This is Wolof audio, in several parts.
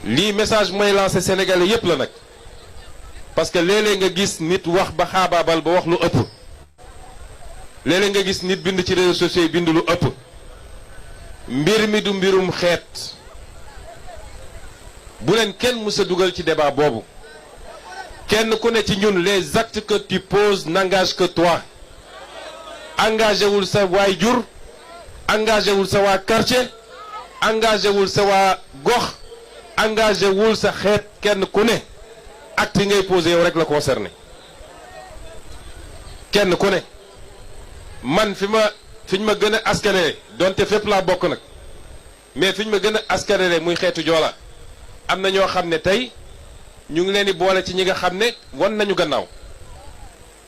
lii message mooy lancé Sénégalais yépp la nag parce que léeg-léeg nga gis nit wax ba xaabaabal ba wax lu ëpp léeg-léeg nga gis nit bind ci réseaux sociaux yi bind lu ëpp mbir mi du mbirum xeet bu leen kenn mës a dugal ci débat boobu kenn ku ne ci ñun les actes que tu poses n'engagent que toi engagé wul sa waayjur engagé wul sa waa quartier engagé wul sa waa gox engagé wul sa xeet kenn ku ne acte yi ngay posé yow rek la concerné kenn ku ne man fi ñu ma gën a askanale donte fépp laa bokk nag mais fi ñu ma gën a askanale muy xeetu joola am na ñoo xam ne tey ñu ngi leen di boole ci ñi nga xam ne wan nañu gannaaw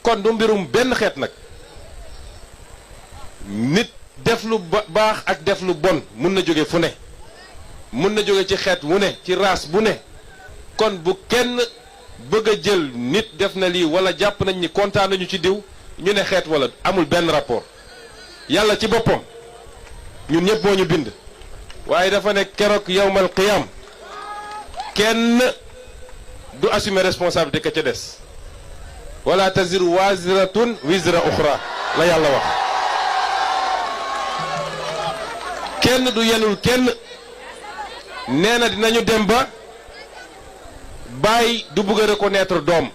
kon du mbirum benn xeet nag nit def lu baax ak def lu bon mun na jóge fu ne mun na jóge ci xeet wu ne ci race bu ne kon bu kenn bëgg a jël nit def na lii wala jàpp nañ ni kontaan nañu ci diw ñu ne xeet wala amul benn rapport yàlla ci boppam ñun ñëpp moo ñu bind waaye dafa ne keroog yawmal qiyaam kenn du assumer responsabilité ka ca des wala taziru waziratun wizra uxra la yàlla wax kenn du yenul kenn nee na dinañu dem ba baay du bëgg a reconnaître doom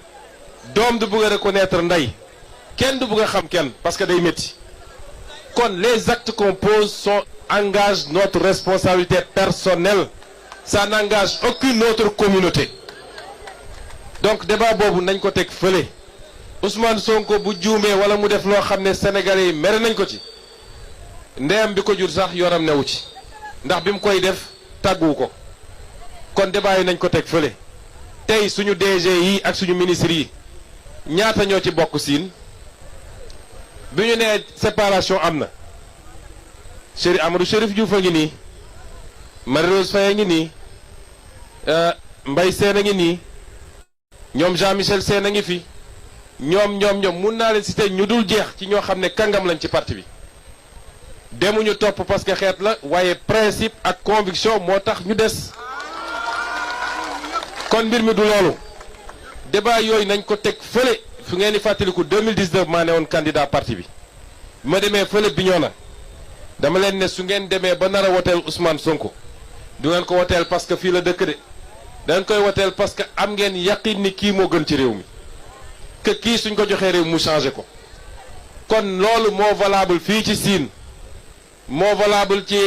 doom du bëgg a reconnaître ndey kenn du bëgg a xam kenn parce que day métti kon les actes qu'on pose engagent notre responsabilité personnelle ça n'engage aucune autre communauté donc débat boobu nañ ko teg fële Ousmane Sonko bu juumee wala mu def loo xam ne sénégalais yi mere nañ ko ci ndeyam bi ko jur sax yoram newu ci ndax bi mu koy def tàgguwu ko kon débat yi nañ ko teg fële tey suñu DG yi ak suñu ministre yi ñaata ñoo ci bokk siin bi ñu nee séparation am na Amadou Chérif Diouf a ngi nii Marie-Rose Faye a ngi nii Mbaye Sène a ngi nii ñoom Jean-Michel Sène a ngi fi ñoom mun naa leen citer ñu dul jeex ci ñoo xam ne kàngam lañ ci parti bi demuñu topp parce que xeet la waaye principe ak conviction moo tax ñu des kon mbir mi du loolu débat yooyu nañ ko teg fële fu ngeen di fàttaliku 2019 maa ne woon candidat parti bi ma demee fële Bignona dama leen ne su ngeen demee ba nar a woteel Ousmane Sonko du ngeen ko woteel parce que fii la dëkk de dañ koy woteel parce que am ngeen yaqin ni kii moo gën ci réew mi que kii suñ ko joxee réew mu changé ko kon loolu moo valable fii ci Sine moo valable ci